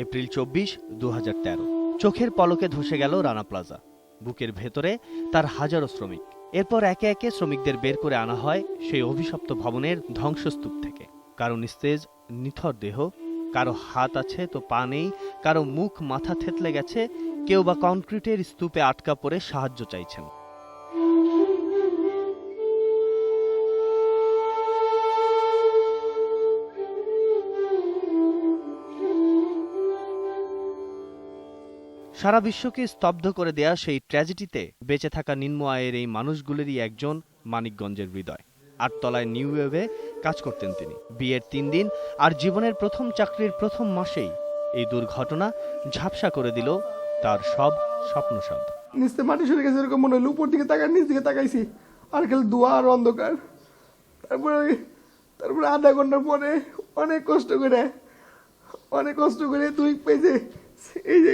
April 24, 2013। চোখের পলকে ধসে গেল রানা প্লাজা। বুকের ভেতরে তার হাজারো শ্রমিক। এরপর একে একে শ্রমিকদের বের করে আনা হয় সেই অভিশপ্ত ভবনের ধ্বংসস্তূপ থেকে। কারো নিস্তেজ নিথর দেহ, কারো হাত আছে তো পা নেই, কারো মুখ মাথা থেতলে গেছে, কেউ বা কনক্রিটের স্তূপে আটকা পড়ে সাহায্য চাইছেন। সারা বিশ্বকে স্তব্ধ করে দেয়া সেই ট্র্যাজেডিতে বেঁচে থাকা নিম্ন আয়ের এই মানুষগুলোরই একজন মানিকগঞ্জের হৃদয়। আটতলায় নিউ ওয়েভে কাজ করতেন তিনি। বিয়ের 3 দিন আর জীবনের প্রথম চাকরির প্রথম মাসেই এই দুর্ঘটনা ঝাপসা করে দিল তার সব স্বপ্নসাদ। নিচে মাটি সরে গেছে এরকম মনে হলো, উপর দিকে তাকাই, নিচ দিকে তাকাইছি আর খালি ধোঁয়া আর অন্ধকার। তারপরে আধা ঘন্টার পরে অনেক কষ্ট করে 2 পেজে এই যে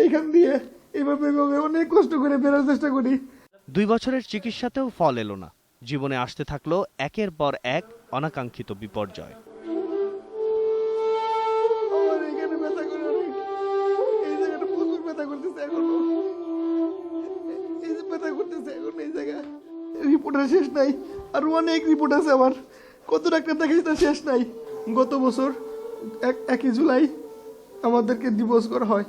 এইখান দিয়ে এইভাবে অনেক কষ্ট করে বেরোর চেষ্টা করি। 2 বছরের চিকিৎসাতেও ফল এলো না। জীবনে আসতে থাকলো একের পর এক অনাকাঙ্ক্ষিত বিপর্যয়। আমার এখানে ব্যথা করে অনেক, এই জায়গাটা প্রচুর ব্যথা করতেছে এখনো, এই যে ব্যথা করতেছে এখন এই জায়গা। রিপোর্টের শেষ নাই, আর অনেক রিপোর্ট আছে আমার, কত ডাক্তার দেখাইছি তার শেষ নাই। গত বছর 1 জুলাই আমাদেরকে ডিভোর্স করা হয়।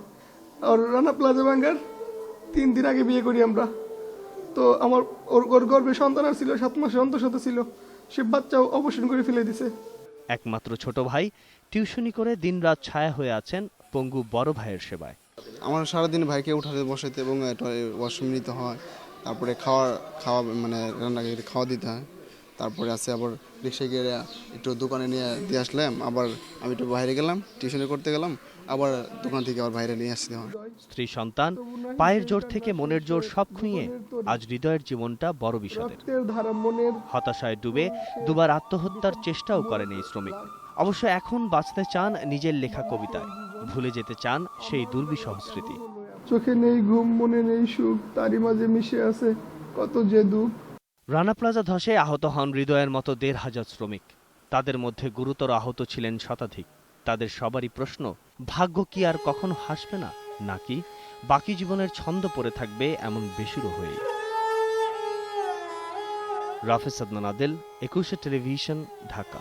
আর রানা প্লাজা ভাঙ্গার 3 দিন আগে বিয়ে করি আমরা। তো আমার ওর গর্ভে সন্তান আর ছিল, 7 মাসের অন্তঃসত্ত্বা ছিল, সে বাচ্চাও অপারেশন করে ফেলে দিছে। একমাত্র ছোট ভাই টিউশনি করে দিনরাত ছায়া হয়ে আছেন পঙ্গু বড় ভাইয়ের সেবায়। আমার সারাদিন ভাইকে উঠাতে বসাইতে এবং ওয়াশরুম নিতে হয়, তারপরে খাওয়া মানে রান্না করে খাওয়া দিতে হয়, তারপরে আছে আবার রিক্সায় গিয়ে একটু দোকানে নিয়ে দিয়ে আসলাম, আবার আমি একটু বাইরে গেলাম টিউশনি করতে গেলাম, আবার দোকান থেকে আবার বাইরে নিয়ে আসতে হয়। স্ত্রী সন্তান, পায়ের জোর থেকে মনের জোর সব খুঁয়ে আজ হৃদয়ের জীবনটা বড় বিষাদের। হতাশায় ডুবে দুবার আত্মহত্যার চেষ্টাও করেন এই শ্রমিক। অবশ্য এখন বাঁচতে চান নিজের লেখা কবিতায়, ভুলে যেতে চান সেই দুর্বিষহ স্মৃতি। চোখে নেই ঘুম, মনে নেই সুখ, তারই মাঝে মিশে আছে কত যে দুঃখ। রানা প্লাজা ধসে আহত হন হৃদয়ের মতো 1,500 শ্রমিক। তাদের মধ্যে গুরুতর আহত ছিলেন শতাধিক। তাদের সবারই প্রশ্ন, ভাগ্য কি আর কখনো হাসবে না, নাকি বাকি জীবনের ছন্দ পড়ে থাকবে এমন বেসুরো হয়ে? রাফেজ আদনান আদেল, 21 টেলিভিশন, ঢাকা।